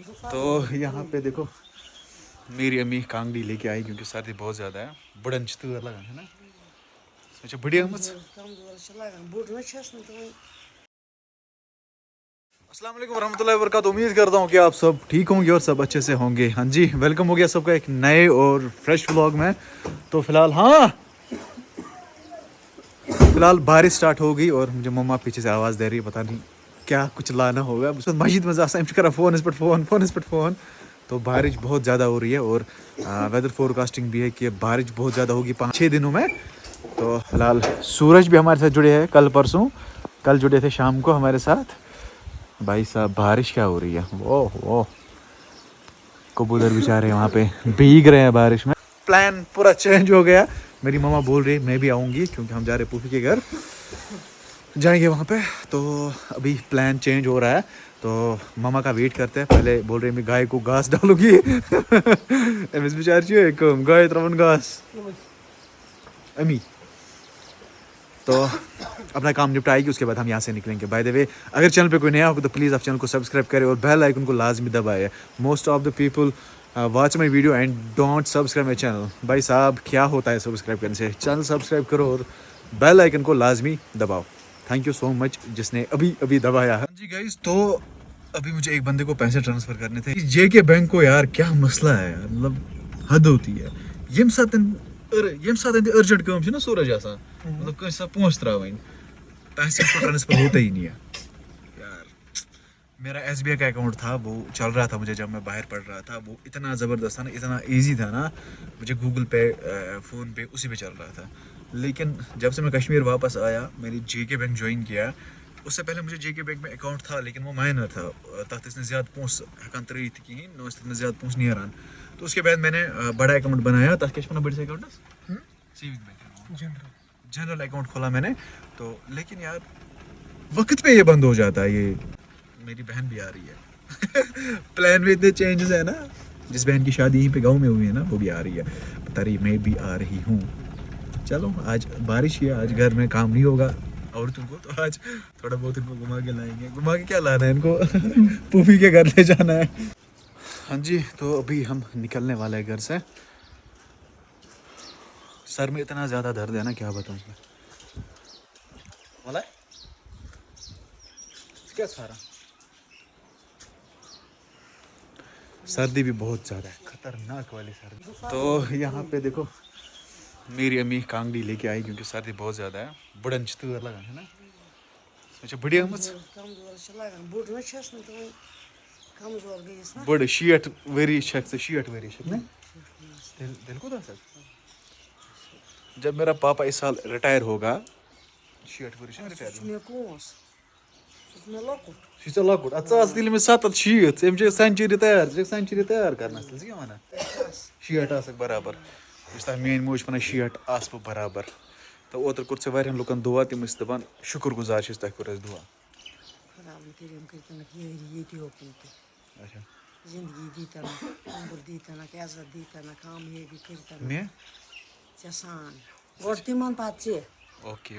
तो यहाँ पे देखो मेरी अम्मी कांगड़ी लेके आई क्योंकि सर्दी बहुत ज़्यादा है। बड़न तूर लगा है ना अच्छा बढ़िया मत। अस्सलाम वालेकुम रहमतुल्लाहि व बरकातुहू। उम्मीद करता हूँ कि आप सब ठीक होंगे और सब अच्छे से होंगे। हाँ जी, वेलकम हो गया सबका एक नए और फ्रेश व्लॉग में। तो फिलहाल फिलहाल बारिश स्टार्ट हो गई और मुझे मम्मा पीछे से आवाज़ दे रही है, पता नहीं क्या कुछ लाना होगा। मस्जिद में जा फोन इस पर फोन। तो बारिश बहुत ज़्यादा हो रही है और वेदर फोरकास्टिंग भी है कि बारिश बहुत ज़्यादा होगी 5-6 दिनों में। तो फिलहाल सूरज भी हमारे साथ जुड़े हैं। कल जुड़े थे शाम को हमारे साथ। भाई साहब बारिश क्या हो रही है, ओह कबूतर बेचारे वहाँ पे भीग रहे हैं बारिश में। प्लान पूरा चेंज हो गया। मेरी मम्मा बोल रही है मैं भी आऊँगी क्योंकि हम जा रहे फूफी के घर जाएंगे वहाँ पे। तो अभी प्लान चेंज हो रहा है तो मामा का वेट करते हैं। पहले बोल रहे हैं मैं गाय को घास डालूंगी एमएस बेचारी गाय त्रवन घास अमी। तो अपना काम निपटाएगी उसके बाद हम यहाँ से निकलेंगे। बाय द वे अगर चैनल पे कोई नया होगा तो प्लीज़ आप चैनल को सब्सक्राइब करें और बेल आइकन को लाजमी दबाएं। Most of the people watch my video and don't subscribe my channel. भाई साहब क्या होता है सब्सक्राइब करने से, चैनल सब्सक्राइब करो और बेल आइकन को लाजमी दबाओ। थैंक यू सो मच जिसने अभी दबाया है। जी गाइस, तो अभी मुझे एक बंदे को पैसे ट्रांसफ़र करने थे जेके बैंक को। यार क्या मसला है यार, मतलब हद होती है। यम साथ अर्जेंट काम ना सूरज आसान मतलब कैसा पहुँच त्रावन पैसे को ट्रांसफ़र होता ही नहीं है यार। मेरा SBI का अकाउंट था वो चल रहा था मुझे जब मैं बाहर पढ़ रहा था। वो इतना ज़बरदस्त था ना, इतना इजी था ना, मुझे गूगल पे फ़ोन पे उसी पे चल रहा था। लेकिन जब से मैं कश्मीर वापस आया मैंने जेके बैंक ज्वाइन किया। उससे पहले मुझे जेके बैंक में अकाउंट था लेकिन वो माइनर था, तथ इसने ज़्यादा पोस हेकान तरित कहीं नो इसने ज़्यादा पोस नेरान। तो उसके बाद मैंने बड़ा अकाउंट बनाया। तथ क्या बड़े account saving bank general account खोला मैंने। तो लेकिन यार वक्त पे ये बंद हो जाता है। ये मेरी बहन भी आ रही है प्लान में इतने चेंजेस है ना। जिस बहन की शादी यहीं पे गांव में हुई है ना वो भी आ रही है, बता रही मैं भी आ रही हूँ। चलो आज बारिश ही है, आज घर में काम नहीं होगा औरतों को, तो आज थोड़ा बहुत इनको घुमा के लाएंगे। घुमा के क्या लाना है इनको फूफी के घर ले जाना है। हाँ जी, तो अभी हम निकलने वाले हैं घर से। सर में इतना ज़्यादा दर्द है ना क्या बताऊँ वाला क्या सारा। सर्दी भी बहुत ज़्यादा है, खतरनाक वाली सर्दी। तो यहाँ पे देखो मेरी अम्मी कांगड़ी लेके आई क्योंकि सर्दी बहुत ज़्यादा है। बड़न तूर लगा है ना अच्छा बढ़िया मत। बड़ 60 वरी 60 वरी दिल को था। जब मेरा पापा इस साल रिटायर होगा 60 वरी रिटायर लकुट अच्छा दिल में 7 सेंचुरी तैयार करना क्या वन 60 बराबर मेन मोज वन 60 आस बह बराबर। तो ओतर कोर से वारियन लुकन दुआ तम दपान शुक्र गुजार तह कोर दुआ जिंदगी दीतन उम्र दीतन इज्जत दीतन कामयाबी मे सान गोड़ तिमन पाचे ओके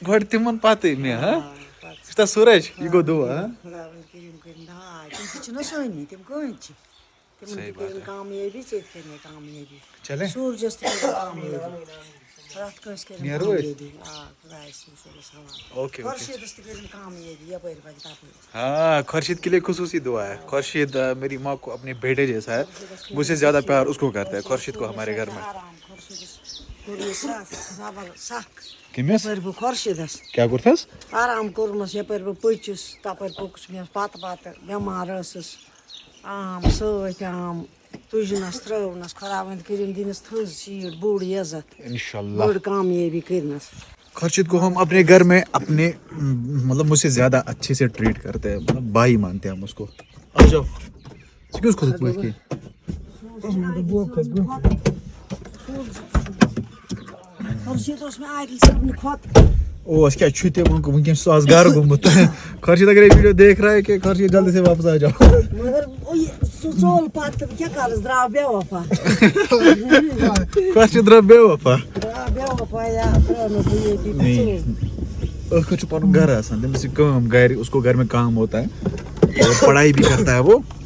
गोड़ तिमन पाते मे हाँ सूरज ये गो दुआ खुदावन करीम कर हाय तुम छ न सोनी तुम कौन छ तुम कर कामयाबी चेत करने कामयाबी चले सूरज कामयाबी रात को इसके कामयाबी खुदा इसमें ओके खुर्शीद कर कामयाबी या पर बता हाँ खुर्शीद के लिए खुसूसी दुआ है। खुर्शीद मेरी माँ को अपने बेटे जैसा है, मुझसे ज़्यादा प्यार उसको करता है खुर्शीद को हमारे घर में। क्या कुर्तस आराम कोर्मस यपर बह पचुस तपर पोकुस मे पत बेमार आम सत आम तुजनस त्रवनस खुदावंद करीम दिनस थज शीट बोड़ इज्जत इंशाल्लाह बड़ कामयाबी करनस। खुर्शीद को हम अपने घर में अपने मतलब मुझसे ज़्यादा अच्छे से ट्रीट करते हैं, मतलब भाई मानते हैं हम उसको। आ जाओ क्यों उसको ओ क्या छुते उनको वंकस सो आज घर गुमत खुर्शीद अगर ये वीडियो देख रहा है कि खुर्शीद जल्दी से वापस आ जाओ मगर सोल पात क्या करस द्रा बेवफा खुर्शीद द्रा बेवफा या नहीं कुछ पन घर आसान तमिस काम घर उसको घर में काम होता है और पढ़ाई भी करता है वो।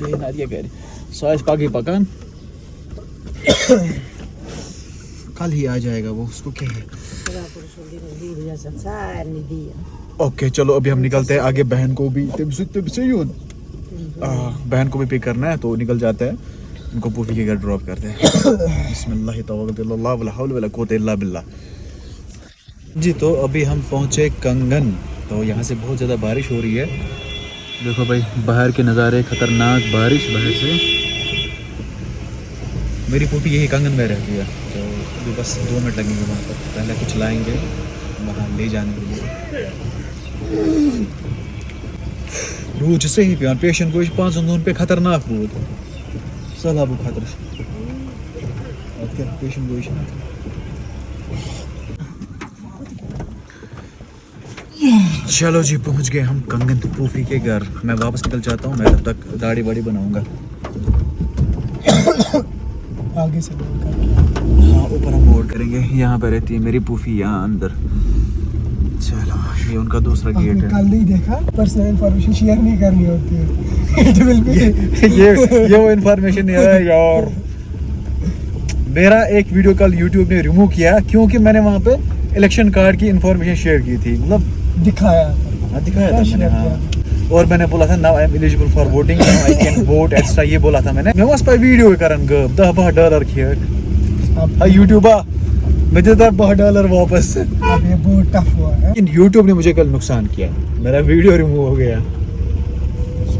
बेन आदिया कर सो आज पागे पकान कल ही आ जाएगा वो उसको क्या है खुदा पुरुष दीदी यजत सारनी दिया ओके चलो अभी हम निकलते हैं आगे बहन को भी तब से यून बहन को भी पिक करना है तो निकल जाते हैं इनको पूफी के घर ड्रॉप करते हैं बिस्मिल्लाह तवक्कल अल्लाह वला हौल वला कुव्वत इल्ला बिल्लाह। जी तो अभी हम पहुंचे कंगन। तो यहाँ से बहुत ज़्यादा बारिश हो रही है। देखो भाई बाहर के नज़ारे, खतरनाक बारिश बाहर से। मेरी पोपी यही कंगन में रहती है तो अभी बस 2 मिनट लगेंगे वहाँ पर। पहले कुछ लाएंगे वहाँ ले जाने के लिए। रूज सही पे पेशन को 5 पे खतरनाक बहुत सलाबू खतर पेशन को चलो जी पहुंच गए हम कंगन पूफी के घर। मैं वापस निकल जाता हूँ, मैं तब तक दाढ़ी वाड़ी बनाऊंगा। आगे से हाँ ऊपर हम मोड़ करेंगे। यहाँ पर रहती है मेरी पूफी, यहाँ अंदर। चलो ये उनका दूसरा गेट है। कल नहीं देखा, पर्सनल इंफॉर्मेशन शेयर नहीं करनी होती है। ये वो इंफॉर्मेशन है यार। मेरा एक वीडियो कल यूट्यूब ने रिमूव किया क्योंकि मैंने वहाँ पे इलेक्शन कार्ड की इंफॉर्मेशन शेयर की थी। मतलब दिखाया था मैंने। हाँ और मैंने बोला था now I am eligible for voting, now I can vote extra, ये बोला था मैंने। मैं बस पे वीडियो करन गब $10 खेक हां यूट्यूबा मुझे $10 वापस। अब ये बहुत टफ हुआ है। लेकिन यूट्यूब ने मुझे कल नुकसान किया, मेरा वीडियो रिमूव हो गया।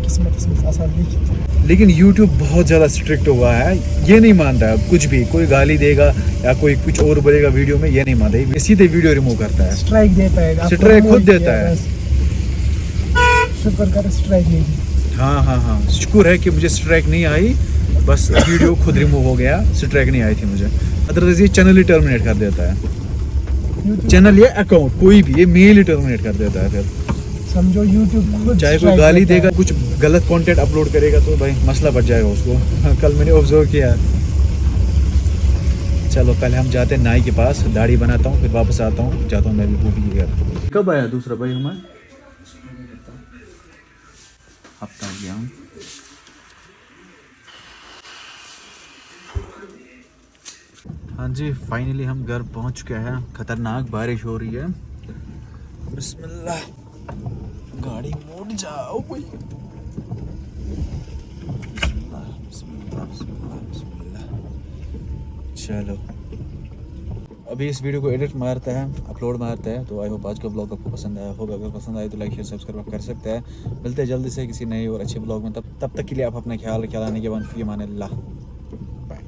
किस्मत इसमें आसान नहीं। लेकिन YouTube बहुत ज़्यादा स्ट्रिक्ट हुआ है, ये नहीं मानता है कुछ भी। कोई गाली देगा या कोई कुछ और बोलेगा वीडियो में, ये नहीं मानता, ये सीधे वीडियो रिमूव करता है। स्ट्राइक देता है, स्ट्राइक खुद देता है। शुक्र कर स्ट्राइक नहीं दी। हाँ शुक्र है कि मुझे स्ट्राइक नहीं आई, बस वीडियो खुद रिमूव हो गया, स्ट्राइक नहीं आई थी मुझे। अदरवाइज ये चैनल ही टर्मिनेट कर देता है। चैनल या अकाउंट कोई भी, ये मेल ही टर्मिनेट कर देता है। फिर समझो यूट्यूब खुद चाहे कोई गाली देगा, कुछ गलत कंटेंट अपलोड करेगा तो भाई मसला बढ़ जाएगा उसको। कल मैंने ऑब्जर्व किया। चलो पहले हम जाते हैं नाई के पास, दाढ़ी बनाता हूँ, फिर वापस आता हूँ, जाता हूँ मैं भी पूफी के घर। कब आया दूसरा भाई हमारा? हफ्ता गया हूँ। हाँ जी फाइनली हम घर पहुँच चुके हैं। खतरनाक बारिश हो रही है। बिस्मिल्लाह, गाड़ी मोड़ जाओ कोई। बिस्मिल्लाह, बिस्मिल्लाह, बिस्मिल्लाह, बिस्मिल्लाह। चलो अभी इस वीडियो को एडिट मारता है, अपलोड मारता है। तो आई होप आज का ब्लॉग आपको पसंद आया होगा। अगर पसंद आए तो लाइक शेयर सब्सक्राइब कर सकते हैं। मिलते हैं जल्दी से किसी नए और अच्छे ब्लॉग में। तब तक के लिए आप अपना ख्याल रखें। आने के बाद फी अमान अल्लाह। बाय।